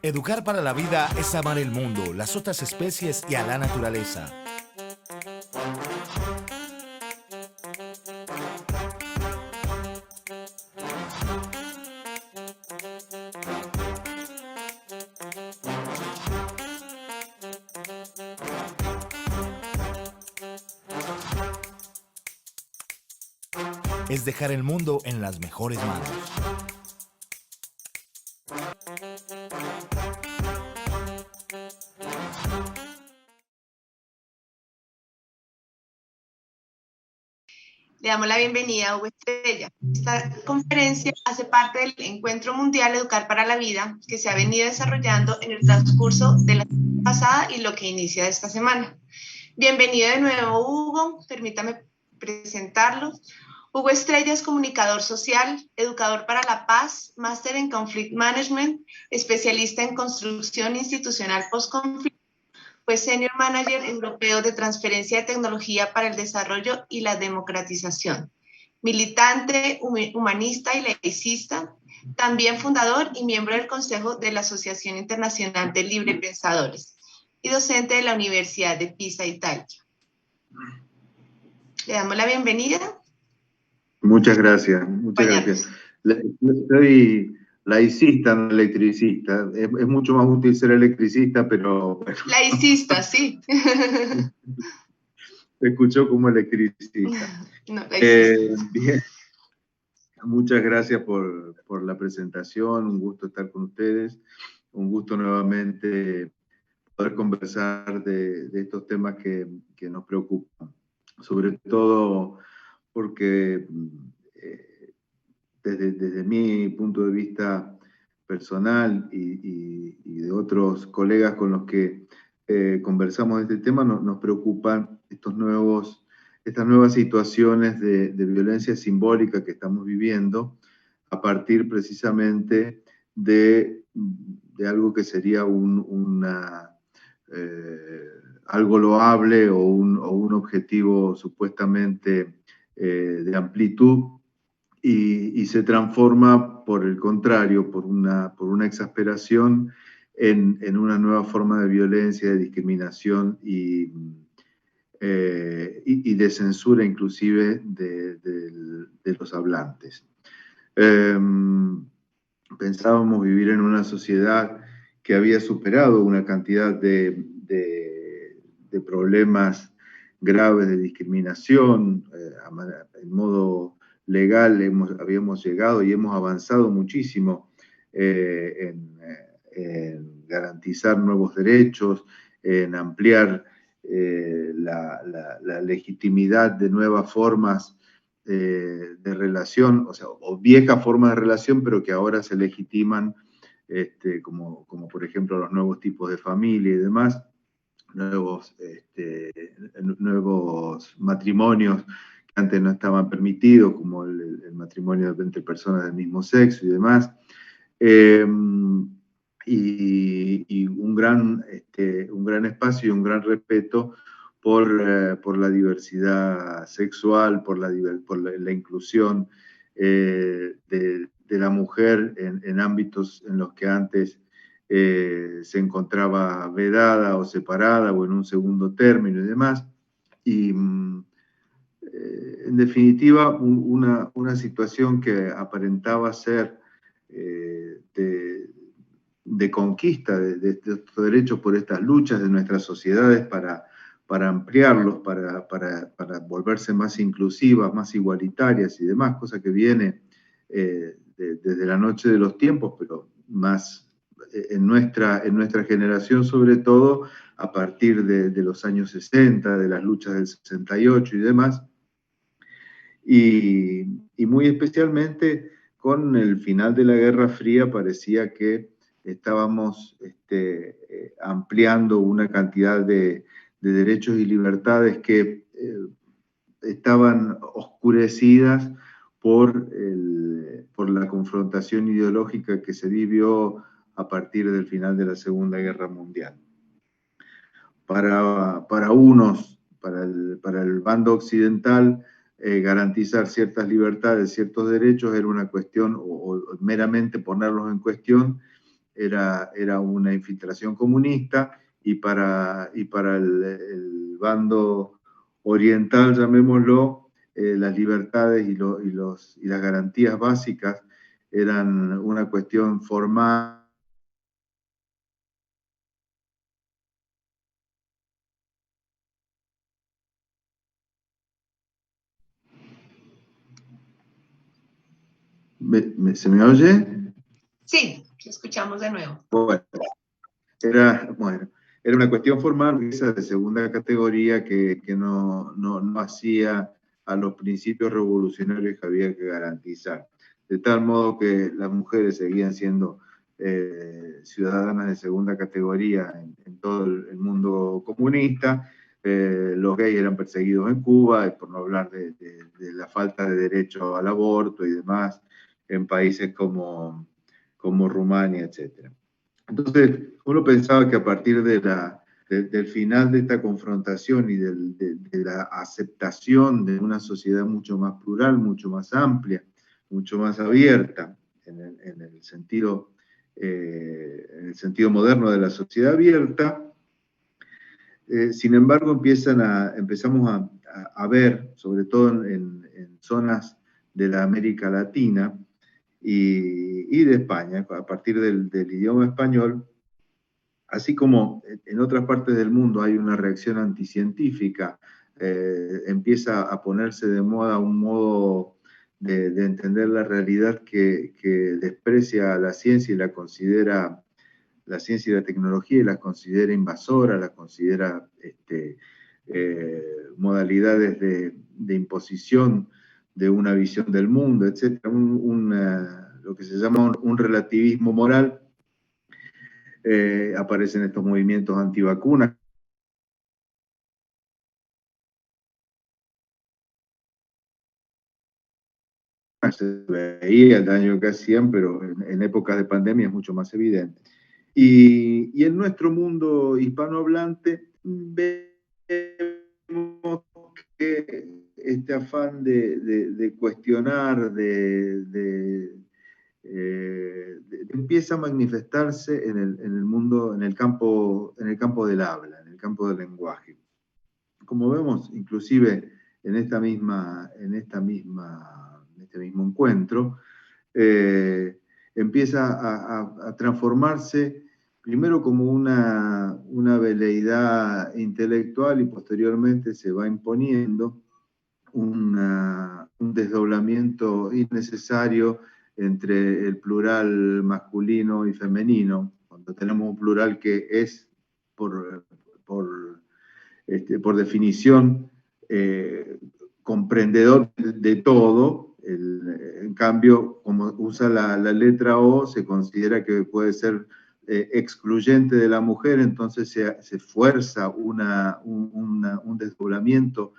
Educar para la vida es amar el mundo, las otras especies y a la naturaleza. Es dejar el mundo en las mejores manos. Le damos la bienvenida a Hugo Estrella. Esta conferencia hace parte del Encuentro Mundial Educar para la Vida que se ha venido desarrollando en el transcurso de la semana pasada y lo que inicia esta semana. Bienvenido de nuevo, Hugo. Permítame presentarlo. Hugo Estrella es comunicador social, educador para la paz, máster en Conflict Management, especialista en construcción institucional post-conflicto. Fue Senior Manager Europeo de Transferencia de Tecnología para el Desarrollo y la Democratización. Militante, humanista y laicista, también fundador y miembro del Consejo de la Asociación Internacional de Libre Pensadores y docente de la Universidad de Pisa, Italia. Le damos la bienvenida. Muchas gracias, muchas gracias. Soy laicista, no electricista. Es mucho más útil ser electricista, pero... Bueno. Laicista, sí. Se escuchó como electricista. No, laicista. Bien. Muchas gracias por la presentación, un gusto estar con ustedes, un gusto nuevamente poder conversar de estos temas que nos preocupan, sobre todo porque desde mi punto de vista personal y de otros colegas con los que conversamos de este tema, nos preocupan estas nuevas situaciones de violencia simbólica que estamos viviendo a partir precisamente de algo que sería algo loable o un objetivo supuestamente de amplitud y se transforma, por el contrario, por una exasperación en una nueva forma de violencia, de discriminación y de censura inclusive de los hablantes. Pensábamos vivir en una sociedad que había superado una cantidad de problemas graves de discriminación, en modo legal habíamos llegado y hemos avanzado muchísimo en garantizar nuevos derechos, en ampliar la legitimidad de nuevas formas de relación, o viejas formas de relación, pero que ahora se legitiman, como por ejemplo los nuevos tipos de familia y demás, nuevos matrimonios que antes no estaban permitidos, como el matrimonio entre personas del mismo sexo y demás. Y un gran espacio y un gran respeto por la diversidad sexual, por la inclusión de la mujer en ámbitos en los que antes se encontraba vedada o separada o en un segundo término y demás. Y en definitiva, una situación que aparentaba ser de conquista de estos derechos por estas luchas de nuestras sociedades para ampliarlos, para volverse más inclusivas, más igualitarias y demás, cosa que viene desde la noche de los tiempos, pero más en nuestra generación sobre todo, a partir de los años 60, de las luchas del 68 y demás, y muy especialmente con el final de la Guerra Fría parecía que estábamos ampliando una cantidad de derechos y libertades que estaban oscurecidas por la confrontación ideológica que se vivió a partir del final de la Segunda Guerra Mundial. Para unos, para el bando occidental, garantizar ciertas libertades, ciertos derechos era una cuestión, o meramente ponerlos en cuestión, era una infiltración comunista, y para el bando oriental, llamémoslo, las libertades y las garantías básicas eran una cuestión formal. ¿Se me oye? Sí, te escuchamos de nuevo. Bueno, era una cuestión formal de segunda categoría que no hacía a los principios revolucionarios que había que garantizar. De tal modo que las mujeres seguían siendo ciudadanas de segunda categoría en todo el mundo comunista. Los gays eran perseguidos en Cuba, por no hablar de la falta de derecho al aborto y demás en países como Rumania, etc. Entonces, uno pensaba que a partir del final de esta confrontación y de la aceptación de una sociedad mucho más plural, mucho más amplia, mucho más abierta, en el sentido moderno de la sociedad abierta, sin embargo empezamos a ver, sobre todo en zonas de la América Latina y de España, a partir del idioma español, así como en otras partes del mundo hay una reacción anticientífica, empieza a ponerse de moda un modo de entender la realidad que desprecia a la ciencia y la ciencia y la tecnología, y la considera invasora, la considera modalidades de imposición de una visión del mundo, etc. Lo que se llama un relativismo moral. Aparecen estos movimientos antivacunas. Se veía el daño que hacían, pero en épocas de pandemia es mucho más evidente. Y en nuestro mundo hispanohablante vemos que este afán de cuestionar, empieza a manifestarse en el mundo, en el campo del habla, en el campo del lenguaje. Como vemos, inclusive en este mismo encuentro, empieza a transformarse primero como una veleidad intelectual, y posteriormente se va imponiendo un desdoblamiento innecesario entre el plural masculino y femenino, cuando tenemos un plural que es por definición comprendedor de todo. En cambio, como usa la letra O, se considera que puede ser excluyente de la mujer, entonces se fuerza un desdoblamiento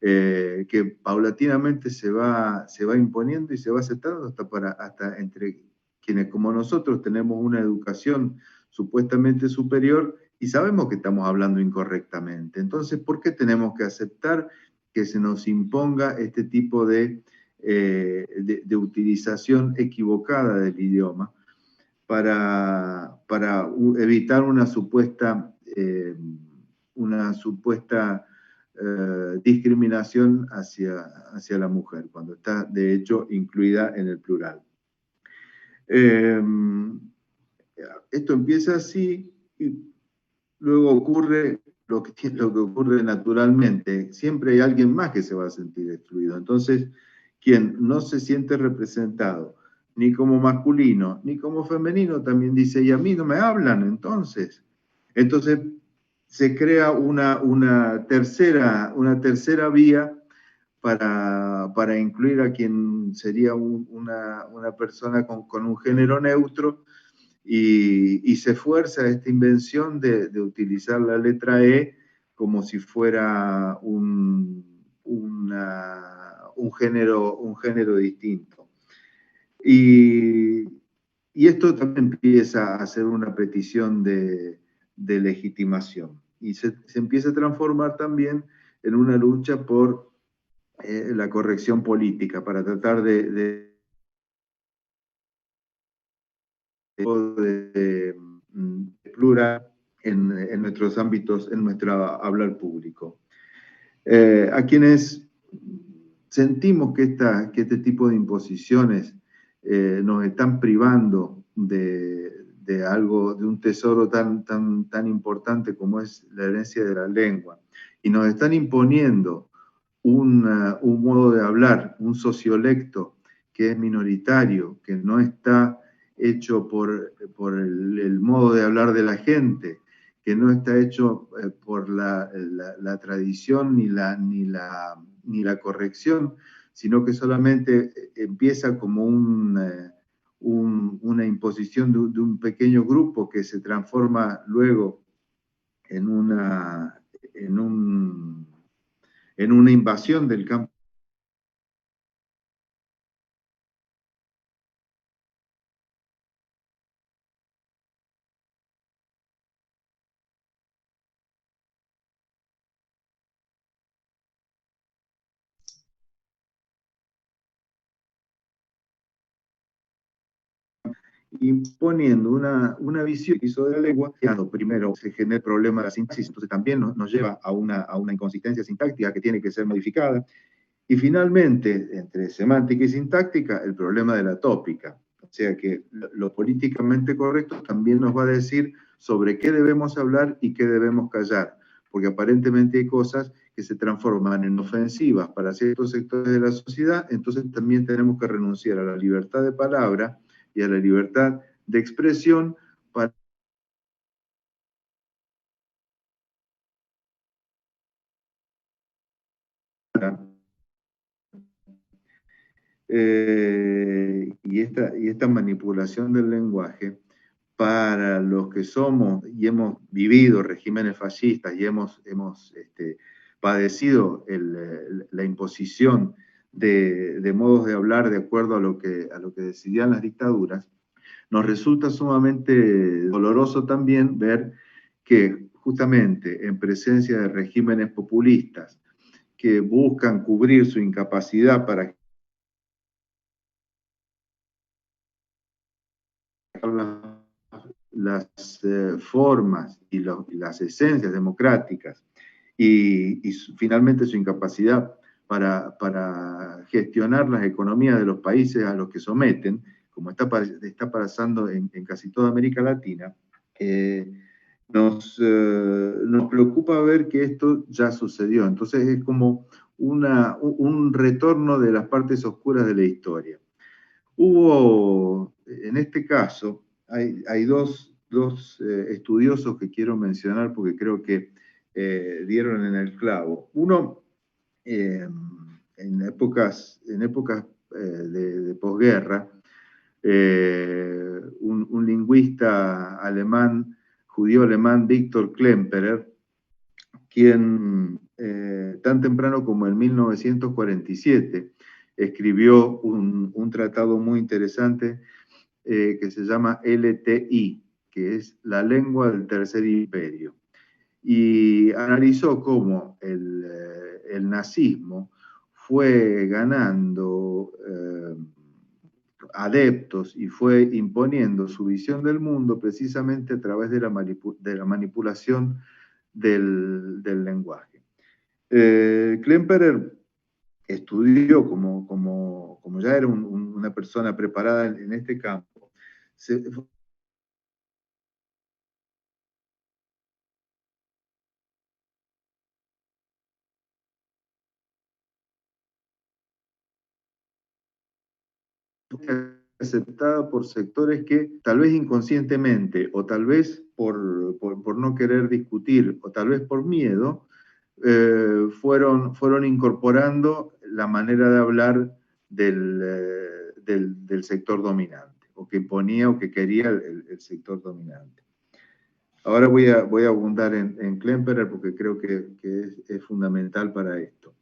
que paulatinamente se va imponiendo y se va aceptando hasta entre quienes, como nosotros, tenemos una educación supuestamente superior y sabemos que estamos hablando incorrectamente. Entonces, ¿por qué tenemos que aceptar que se nos imponga este tipo de utilización equivocada del idioma para evitar una supuesta discriminación hacia la mujer, cuando está de hecho incluida en el plural? Esto empieza así y luego ocurre lo que ocurre naturalmente. Siempre hay alguien más que se va a sentir excluido. Entonces, quien no se siente representado ni como masculino ni como femenino también dice: y a mí no me hablan. Entonces se crea una tercera vía para incluir a quien sería una persona con un género neutro, y se fuerza esta invención de utilizar la letra E como si fuera un género distinto. Y esto también empieza a ser una petición de legitimación, y se empieza a transformar también en una lucha por la corrección política, para tratar de de plural en nuestros ámbitos, en nuestro hablar público. A quienes sentimos que este tipo de imposiciones nos están privando de algo, de un tesoro tan importante como es la herencia de la lengua, y nos están imponiendo un modo de hablar, un sociolecto que es minoritario, que no está hecho por el modo de hablar de la gente, que no está hecho por la tradición ni la corrección, sino que solamente empieza como una imposición de un pequeño grupo que se transforma luego en una invasión del campo. Imponiendo una visión de la lengua, que primero se genera el problema de la sintaxis, entonces también nos lleva a una inconsistencia sintáctica que tiene que ser modificada, y finalmente, entre semántica y sintáctica, el problema de la tópica, o sea que lo políticamente correcto también nos va a decir sobre qué debemos hablar y qué debemos callar, porque aparentemente hay cosas que se transforman en ofensivas para ciertos sectores de la sociedad, entonces también tenemos que renunciar a la libertad de palabra y a la libertad de expresión para y esta manipulación del lenguaje para los que somos y hemos vivido regímenes fascistas y hemos padecido la imposición de modos de hablar de acuerdo a lo que decidían las dictaduras, nos resulta sumamente doloroso también ver que justamente en presencia de regímenes populistas que buscan cubrir su incapacidad para las formas y las esencias democráticas y finalmente su incapacidad para gestionar las economías de los países a los que someten, como está pasando en casi toda América Latina, nos preocupa ver que esto ya sucedió. Entonces es como un retorno de las partes oscuras de la historia. Hubo, en este caso, hay dos estudiosos que quiero mencionar porque creo que dieron en el clavo. Uno, en épocas de posguerra, un lingüista alemán, judío alemán, Viktor Klemperer, quien tan temprano como en 1947 escribió un tratado muy interesante que se llama LTI, que es la lengua del Tercer Imperio, y analizó cómo el nazismo fue ganando adeptos y fue imponiendo su visión del mundo precisamente a través de la manipulación del lenguaje. Klemperer estudió, como ya era una persona preparada en este campo, aceptada por sectores que tal vez inconscientemente o tal vez por no querer discutir o tal vez por miedo, fueron incorporando la manera de hablar del sector dominante, o que ponía o que quería el sector dominante. Ahora voy a abundar en Klemperer porque creo que es fundamental para esto.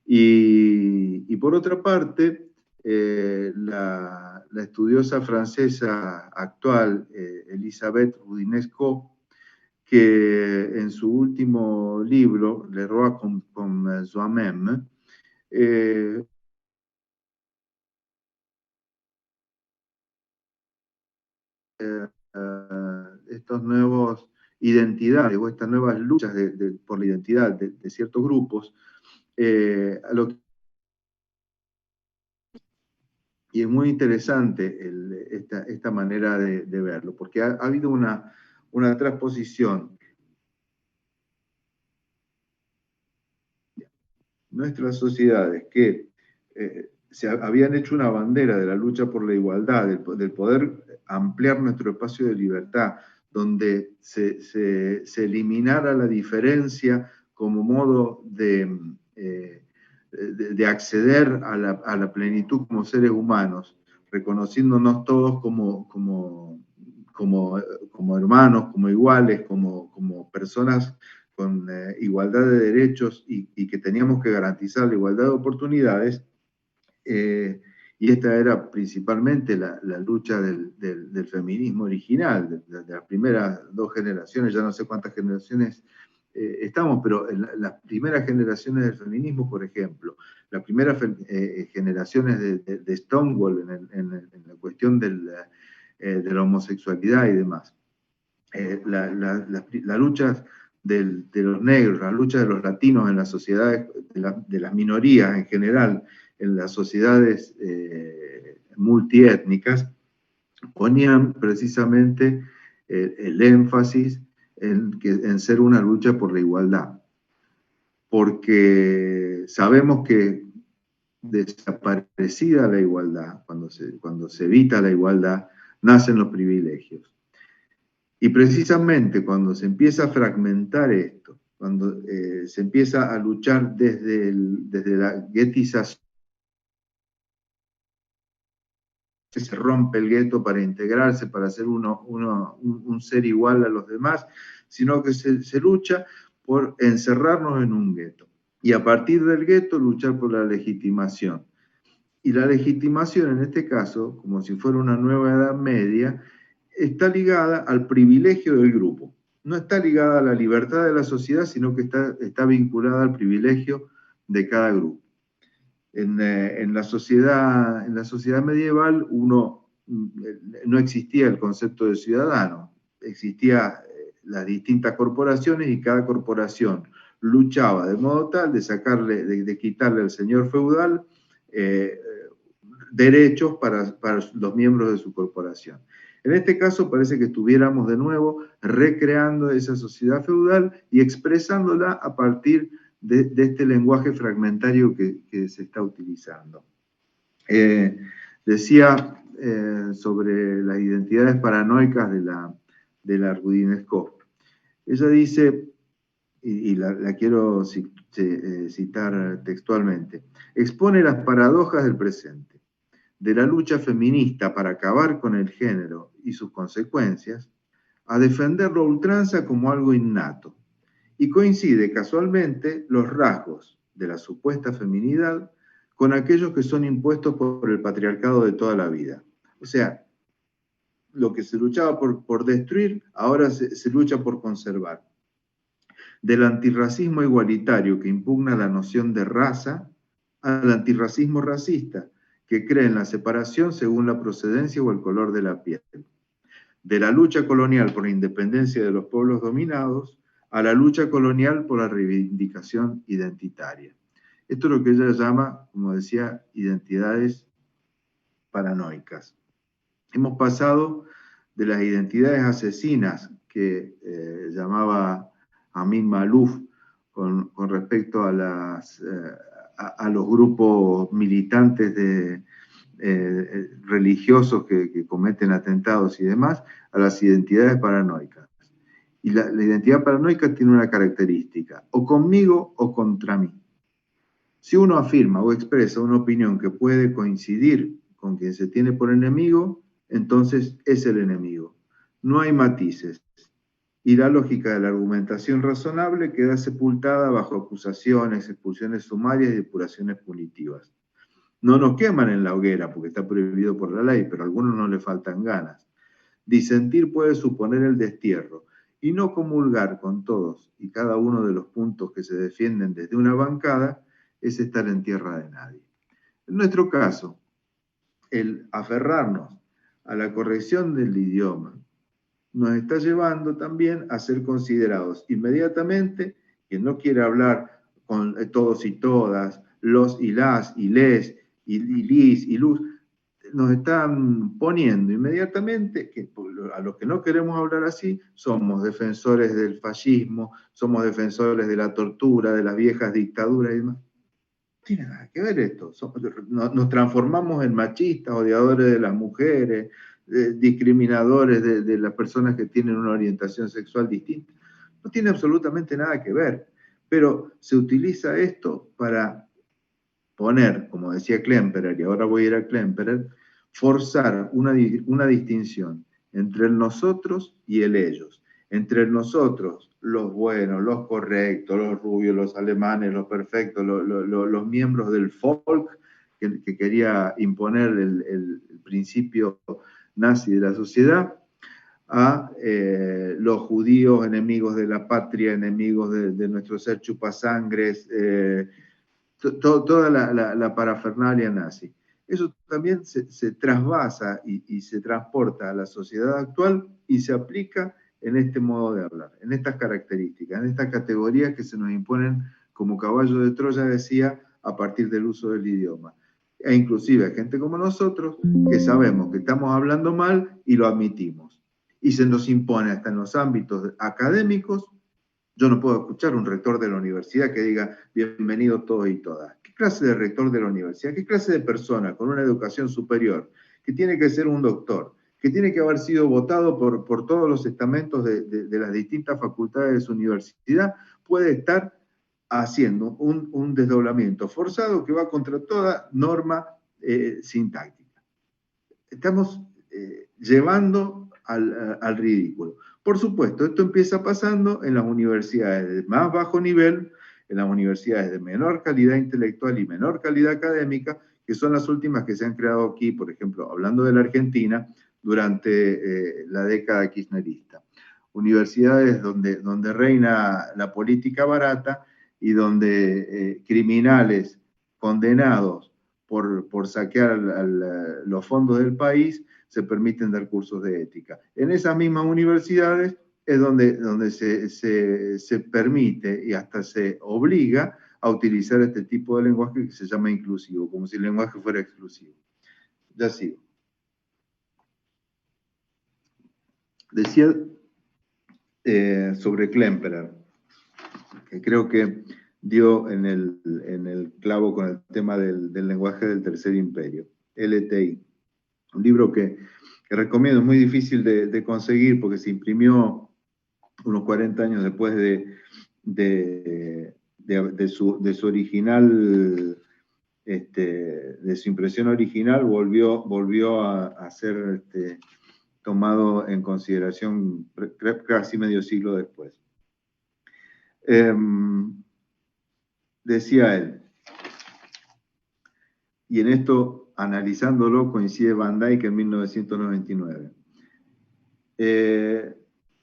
Y por otra parte, la estudiosa francesa actual, Elisabeth Roudinesco, que en su último libro, Le Roi comme soi-même, estos nuevos identidades o estas nuevas luchas por la identidad de ciertos grupos, y es muy interesante esta manera de verlo, porque ha habido una transposición. Nuestras sociedades que se habían hecho una bandera de la lucha por la igualdad, del poder ampliar nuestro espacio de libertad, donde se eliminara la diferencia como modo de acceder a la plenitud como seres humanos, reconociéndonos todos como hermanos, como iguales, como personas con igualdad de derechos y que teníamos que garantizar la igualdad de oportunidades, y esta era principalmente la lucha del feminismo original, de las primeras 2 generaciones, ya no sé cuántas generaciones estamos, pero en las primeras generaciones del feminismo, por ejemplo, las primeras generaciones de Stonewall en la cuestión de la homosexualidad y demás. Las luchas de los negros, la lucha de los latinos en las sociedades, de las minorías en general, en las sociedades multiétnicas, ponían precisamente el énfasis en ser una lucha por la igualdad. Porque sabemos que desaparecida la igualdad, cuando se evita la igualdad, nacen los privilegios. Y precisamente cuando se empieza a fragmentar esto, cuando se empieza a luchar desde la guetización, se rompe el gueto para integrarse, para ser un ser igual a los demás, sino que se lucha por encerrarnos en un gueto. Y a partir del gueto luchar por la legitimación. Y la legitimación en este caso, como si fuera una nueva edad media, está ligada al privilegio del grupo. No está ligada a la libertad de la sociedad, sino que está vinculada al privilegio de cada grupo. En la sociedad medieval no existía el concepto de ciudadano, existían las distintas corporaciones y cada corporación luchaba de modo tal de quitarle al señor feudal derechos para los miembros de su corporación. En este caso parece que estuviéramos de nuevo recreando esa sociedad feudal y expresándola a partir de este lenguaje fragmentario que se está utilizando. Decía sobre las identidades paranoicas de la Rudinesco. Ella dice, y la quiero citar textualmente, expone las paradojas del presente, de la lucha feminista para acabar con el género y sus consecuencias, a defenderlo a ultranza como algo innato. Y coincide casualmente los rasgos de la supuesta feminidad con aquellos que son impuestos por el patriarcado de toda la vida. O sea, lo que se luchaba por destruir, ahora se lucha por conservar. Del antirracismo igualitario que impugna la noción de raza, al antirracismo racista, que cree en la separación según la procedencia o el color de la piel. De la lucha colonial por la independencia de los pueblos dominados, a la lucha colonial por la reivindicación identitaria. Esto es lo que ella llama, como decía, identidades paranoicas. Hemos pasado de las identidades asesinas que llamaba Amin Maalouf con respecto a los grupos militantes religiosos que cometen atentados y demás, a las identidades paranoicas. Y la identidad paranoica tiene una característica, o conmigo o contra mí. Si uno afirma o expresa una opinión que puede coincidir con quien se tiene por enemigo, entonces es el enemigo. No hay matices. Y la lógica de la argumentación razonable queda sepultada bajo acusaciones, expulsiones sumarias y depuraciones punitivas. No nos queman en la hoguera porque está prohibido por la ley, pero a algunos no le faltan ganas. Disentir puede suponer el destierro, y no comulgar con todos y cada uno de los puntos que se defienden desde una bancada es estar en tierra de nadie. En nuestro caso, el aferrarnos a la corrección del idioma, nos está llevando también a ser considerados inmediatamente, quien no quiere hablar con todos y todas, los y las y les y lis y luz, nos están poniendo inmediatamente que a los que no queremos hablar así somos defensores del fascismo, somos defensores de la tortura, de las viejas dictaduras y demás. No tiene nada que ver esto. Nos transformamos en machistas, odiadores de las mujeres, discriminadores de las personas que tienen una orientación sexual distinta. No tiene absolutamente nada que ver. Pero se utiliza esto para poner, como decía Klemperer, y ahora voy a ir a Klemperer, forzar una distinción entre el nosotros y el ellos. Entre el nosotros, los buenos, los correctos, los rubios, los alemanes, los perfectos, los miembros del folk que quería imponer el principio nazi de la sociedad, a los judíos, enemigos de la patria, enemigos de nuestro ser chupasangres, toda la parafernalia nazi. Eso también se trasvasa y se transporta a la sociedad actual y se aplica en este modo de hablar, en estas características, en estas categorías que se nos imponen como caballo de Troya, decía, a partir del uso del idioma. E inclusive gente como nosotros que sabemos que estamos hablando mal y lo admitimos. Y se nos impone hasta en los ámbitos académicos. Yo no puedo escuchar un rector de la universidad que diga bienvenidos todos y todas. ¿Qué clase de rector de la universidad? ¿Qué clase de persona con una educación superior, que tiene que ser un doctor, que tiene que haber sido votado por todos los estamentos de las distintas facultades de su universidad, puede estar haciendo un desdoblamiento forzado que va contra toda norma sintáctica? Estamos llevando al ridículo. Por supuesto, esto empieza pasando en las universidades de más bajo nivel, en las universidades de menor calidad intelectual y menor calidad académica, que son las últimas que se han creado aquí, por ejemplo, hablando de la Argentina, durante la década kirchnerista. Universidades donde reina la política barata y donde criminales condenados por saquear los fondos del país se permiten dar cursos de ética. En esas mismas universidades es donde se permite y hasta se obliga a utilizar este tipo de lenguaje que se llama inclusivo, como si el lenguaje fuera exclusivo. Ya sigo. Decía sobre Klemperer, que creo que dio en el clavo con el tema del lenguaje del Tercer Imperio, LTI. Un libro que recomiendo, es muy difícil de conseguir porque se imprimió unos 40 años después de su original, de su impresión original, volvió a ser tomado en consideración casi medio siglo después. Decía él, y en esto, analizándolo, coincide Van Dyck en 1999.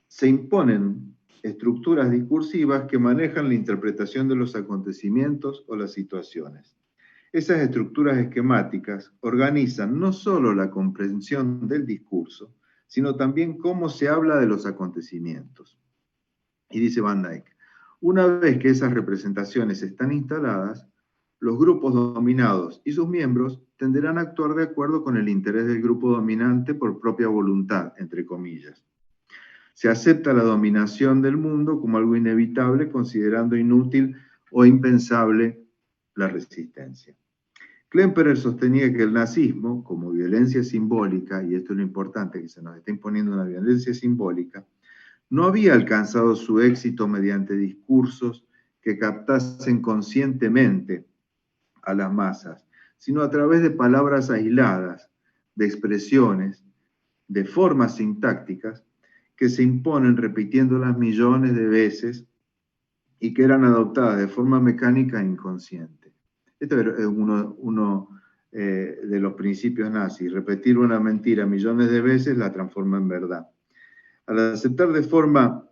Se imponen estructuras discursivas que manejan la interpretación de los acontecimientos o las situaciones. Esas estructuras esquemáticas organizan no solo la comprensión del discurso, sino también cómo se habla de los acontecimientos. Y dice Van Dyck, una vez que esas representaciones están instaladas, los grupos dominados y sus miembros tenderán a actuar de acuerdo con el interés del grupo dominante por propia voluntad, entre comillas. Se acepta la dominación del mundo como algo inevitable, considerando inútil o impensable la resistencia. Klemperer sostenía que el nazismo, como violencia simbólica, y esto es lo importante, que se nos está imponiendo una violencia simbólica, no había alcanzado su éxito mediante discursos que captasen conscientemente a las masas, sino a través de palabras aisladas, de expresiones, de formas sintácticas que se imponen repitiéndolas millones de veces y que eran adoptadas de forma mecánica e inconsciente. Este es uno de los principios nazis. Repetir una mentira millones de veces la transforma en verdad. Al aceptar de forma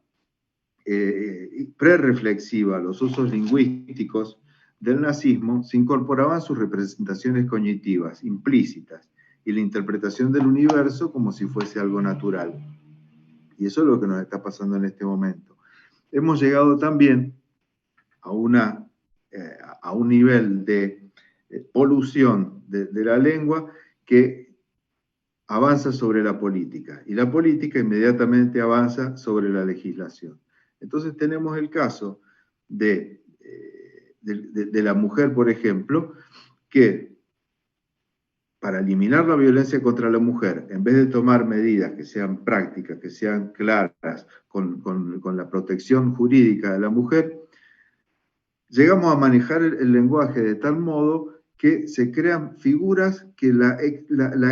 prereflexiva los usos lingüísticos del nazismo, se incorporaban sus representaciones cognitivas, implícitas, y la interpretación del universo como si fuese algo natural. Y eso es lo que nos está pasando en este momento. Hemos llegado también a un nivel de polución de la lengua que avanza sobre la política, y la política inmediatamente avanza sobre la legislación. Entonces tenemos el caso de la mujer, por ejemplo, que para eliminar la violencia contra la mujer, en vez de tomar medidas que sean prácticas, que sean claras, con la protección jurídica de la mujer, llegamos a manejar el lenguaje de tal modo que se crean figuras que la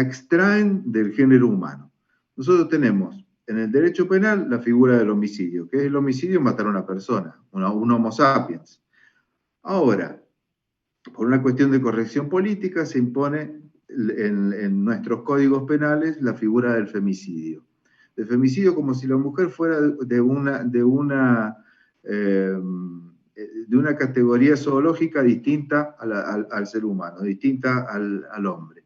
extraen del género humano. Nosotros tenemos en el derecho penal la figura del homicidio, que es el homicidio matar a una persona, un homo sapiens. Ahora, por una cuestión de corrección política, se impone en nuestros códigos penales la figura del femicidio. El femicidio como si la mujer fuera de una categoría zoológica distinta al ser humano, distinta al hombre.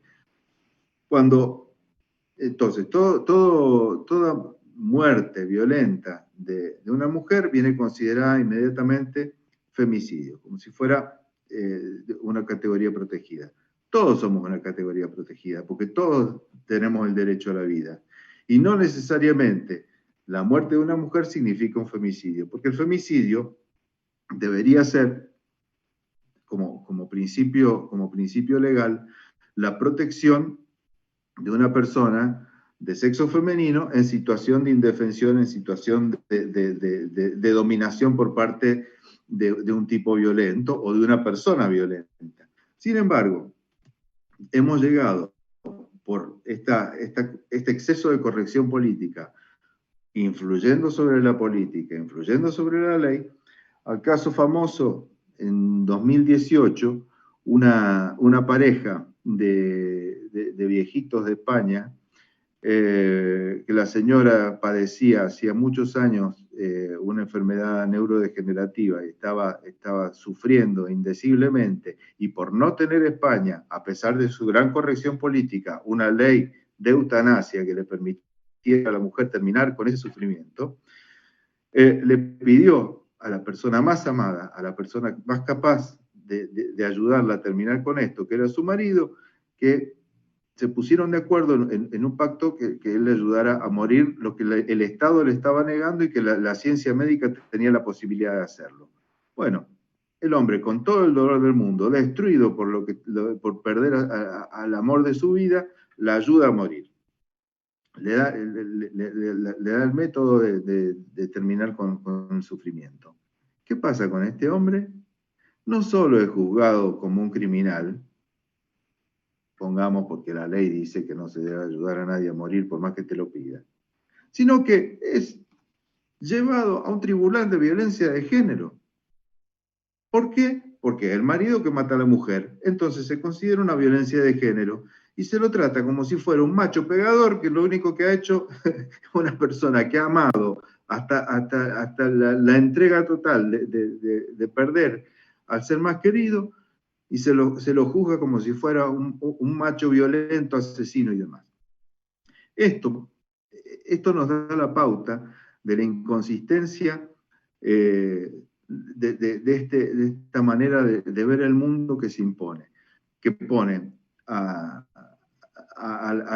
Entonces, toda muerte violenta de una mujer viene considerada inmediatamente femicidio, como si fuera una categoría protegida. Todos somos una categoría protegida, porque todos tenemos el derecho a la vida. Y no necesariamente la muerte de una mujer significa un femicidio, porque el femicidio debería ser, como principio legal, la protección de una persona de sexo femenino en situación de indefensión, en situación de dominación por parte de un tipo violento o de una persona violenta. Sin embargo, hemos llegado por este exceso de corrección política, influyendo sobre la política, influyendo sobre la ley, al caso famoso en 2018, una pareja de viejitos de España, que la señora padecía hacía muchos años una enfermedad neurodegenerativa y estaba sufriendo indeciblemente, y por no tener España, a pesar de su gran corrección política, una ley de eutanasia que le permitiera a la mujer terminar con ese sufrimiento, le pidió a la persona más amada, a la persona más capaz de ayudarla a terminar con esto, que era su marido, que se pusieron de acuerdo en un pacto que él le ayudara a morir lo que el Estado le estaba negando y que la ciencia médica tenía la posibilidad de hacerlo. Bueno, el hombre, con todo el dolor del mundo, destruido por perder al amor de su vida, la ayuda a morir. Le da el método de terminar con el sufrimiento. ¿Qué pasa con este hombre? No solo es juzgado como un criminal, pongamos porque la ley dice que no se debe ayudar a nadie a morir por más que te lo pida, sino que es llevado a un tribunal de violencia de género. ¿Por qué? Porque es el marido que mata a la mujer, entonces se considera una violencia de género y se lo trata como si fuera un macho pegador que lo único que ha hecho es una persona que ha amado hasta la entrega total de perder al ser más querido, y se lo juzga como si fuera un macho violento, asesino y demás. Esto nos da la pauta de la inconsistencia de esta manera de ver el mundo que se impone, que pone a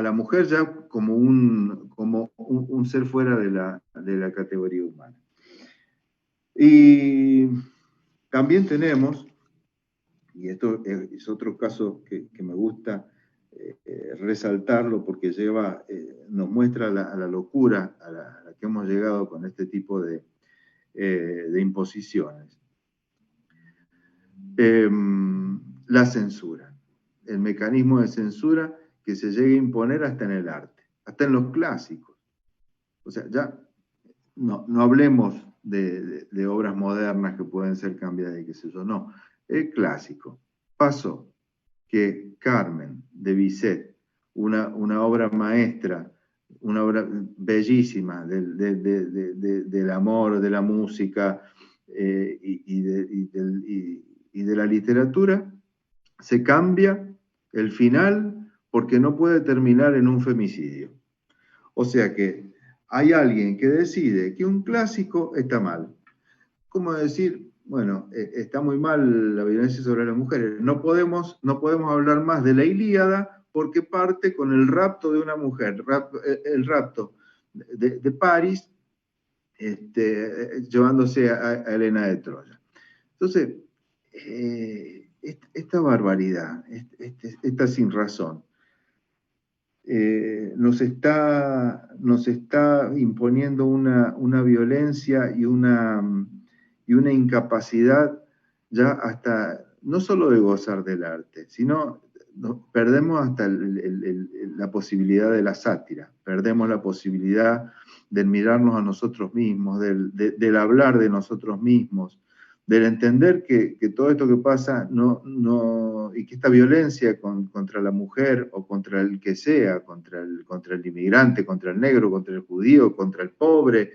la mujer ya como un ser fuera de la categoría humana. Y también tenemos, y esto es otro caso que me gusta resaltarlo porque nos muestra la locura a la que hemos llegado con este tipo de imposiciones. La censura, el mecanismo de censura que se llega a imponer hasta en el arte, hasta en los clásicos. O sea, ya no hablemos de obras modernas que pueden ser cambiadas y qué sé yo, no. El clásico. Pasó que Carmen de Bizet, una obra maestra, una obra bellísima del amor, de la música y de la literatura, se cambia el final porque no puede terminar en un femicidio. O sea que hay alguien que decide que un clásico está mal. ¿Cómo decir? Bueno, está muy mal la violencia sobre las mujeres. No podemos hablar más de la Ilíada porque parte con el rapto de una mujer, el rapto de París, llevándose a Helena de Troya. Entonces, esta barbaridad, esta sin razón, nos está imponiendo una violencia y una incapacidad ya hasta, no solo de gozar del arte, sino perdemos hasta la posibilidad de la sátira, perdemos la posibilidad de mirarnos a nosotros mismos, del hablar de nosotros mismos, del entender que todo esto que pasa y que esta violencia contra la mujer o contra el que sea, contra el inmigrante, contra el negro, contra el judío, contra el pobre,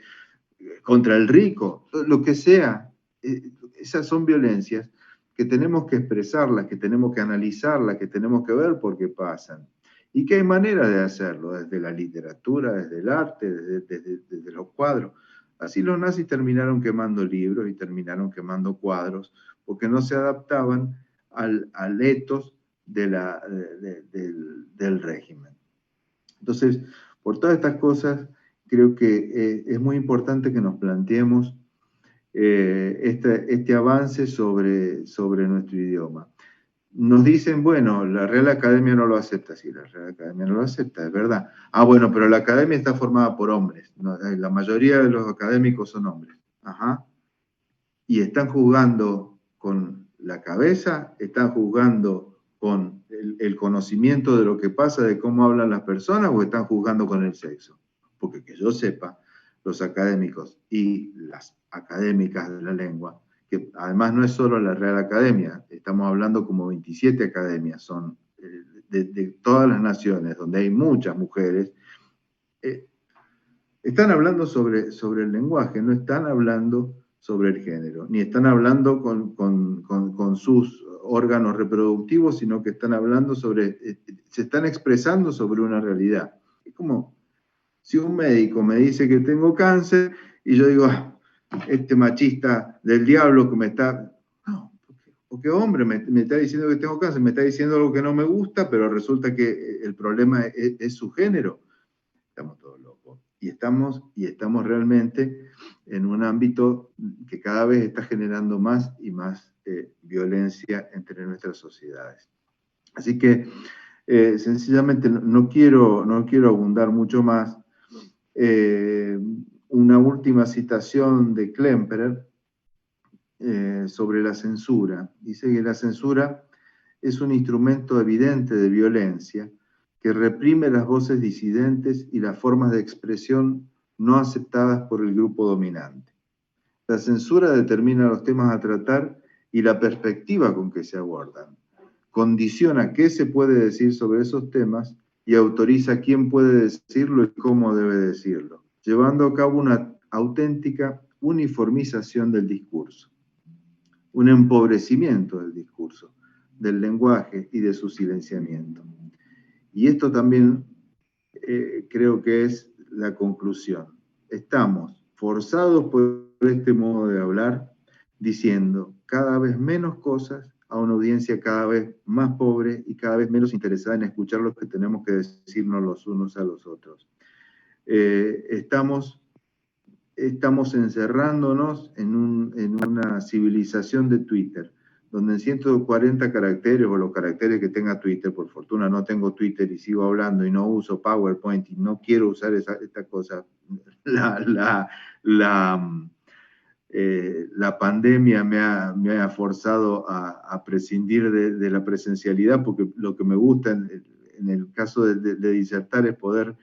contra el rico, lo que sea, esas son violencias que tenemos que expresarlas, que tenemos que analizarlas, que tenemos que ver por qué pasan. Y que hay maneras de hacerlo, desde la literatura, desde el arte, desde los cuadros. Así los nazis terminaron quemando libros y terminaron quemando cuadros, porque no se adaptaban al etos del régimen. Entonces, por todas estas cosas, creo que es muy importante que nos planteemos este avance sobre nuestro idioma. Nos dicen, bueno, la Real Academia no lo acepta. Sí, la Real Academia no lo acepta, es verdad. Ah, bueno, pero la Academia está formada por hombres. ¿No? La mayoría de los académicos son hombres. Ajá. Y están juzgando con la cabeza, están juzgando con el conocimiento de lo que pasa, de cómo hablan las personas, o están juzgando con el sexo. Porque que yo sepa, los académicos y las académicas de la lengua, que además no es solo la Real Academia, estamos hablando como 27 academias, son de todas las naciones, donde hay muchas mujeres, están hablando sobre el lenguaje, no están hablando sobre el género, ni están hablando con sus órganos reproductivos, sino que están hablando se están expresando sobre una realidad. Es como si un médico me dice que tengo cáncer y yo digo, este machista del diablo que me está... No, porque hombre, me está diciendo que tengo cáncer, me está diciendo algo que no me gusta, pero resulta que el problema es su género. Estamos todos locos. Y estamos realmente en un ámbito que cada vez está generando más y más violencia entre nuestras sociedades. Así que sencillamente no quiero abundar mucho más. Una última citación de Klemperer sobre la censura. Dice que la censura es un instrumento evidente de violencia que reprime las voces disidentes y las formas de expresión no aceptadas por el grupo dominante. La censura determina los temas a tratar y la perspectiva con que se abordan. Condiciona qué se puede decir sobre esos temas y autoriza quién puede decirlo y cómo debe decirlo, llevando a cabo una auténtica uniformización del discurso, un empobrecimiento del discurso, del lenguaje y de su silenciamiento. Y esto también creo que es la conclusión. Estamos forzados por este modo de hablar, diciendo cada vez menos cosas a una audiencia cada vez más pobre y cada vez menos interesada en escuchar lo que tenemos que decirnos los unos a los otros. Estamos encerrándonos en una civilización de Twitter, donde en 140 caracteres, o los caracteres que tenga Twitter, por fortuna no tengo Twitter y sigo hablando y no uso PowerPoint y no quiero usar esta cosa, la pandemia me ha forzado a prescindir de la presencialidad, porque lo que me gusta en el caso de disertar es poder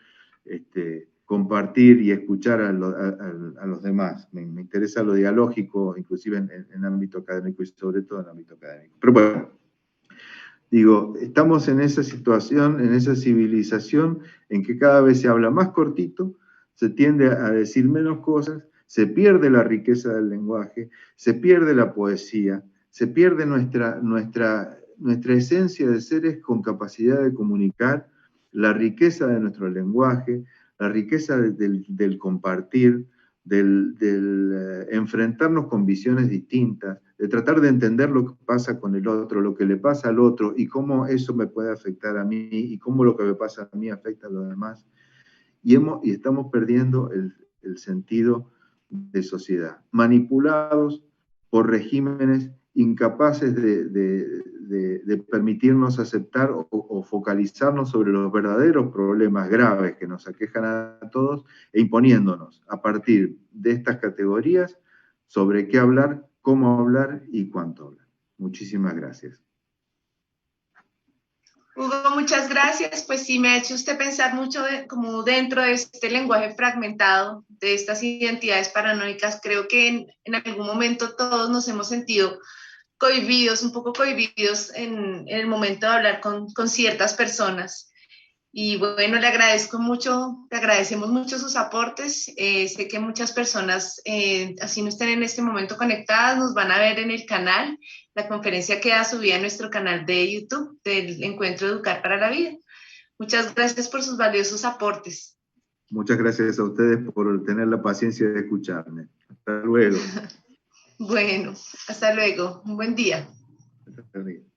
compartir y escuchar a los demás. Me interesa lo dialógico, inclusive en ámbito académico y sobre todo en ámbito académico. Pero bueno, digo, estamos en esa situación, en esa civilización en que cada vez se habla más cortito, se tiende a decir menos cosas, se pierde la riqueza del lenguaje, se pierde la poesía, se pierde nuestra nuestra esencia de seres con capacidad de comunicar, la riqueza de nuestro lenguaje, la riqueza del compartir, del enfrentarnos con visiones distintas, de tratar de entender lo que pasa con el otro, lo que le pasa al otro y cómo eso me puede afectar a mí y cómo lo que me pasa a mí afecta a los demás. Y estamos perdiendo el sentido de sociedad, manipulados por regímenes incapaces de permitirnos aceptar o focalizarnos sobre los verdaderos problemas graves que nos aquejan a todos e imponiéndonos a partir de estas categorías sobre qué hablar, cómo hablar y cuánto hablar. Muchísimas gracias. Hugo, muchas gracias. Pues sí, me ha hecho usted pensar mucho como dentro de este lenguaje fragmentado, de estas identidades paranoicas. Creo que en algún momento todos nos hemos sentido cohibidos, un poco cohibidos en el momento de hablar con ciertas personas. Y bueno, le agradezco mucho, le agradecemos mucho sus aportes. Sé que muchas personas, así no estén en este momento conectadas, nos van a ver en el canal. La conferencia queda subida en nuestro canal de YouTube del Encuentro Educar para la Vida. Muchas gracias por sus valiosos aportes. Muchas gracias a ustedes por tener la paciencia de escucharme. Hasta luego. Bueno, hasta luego. Un buen día. Hasta luego.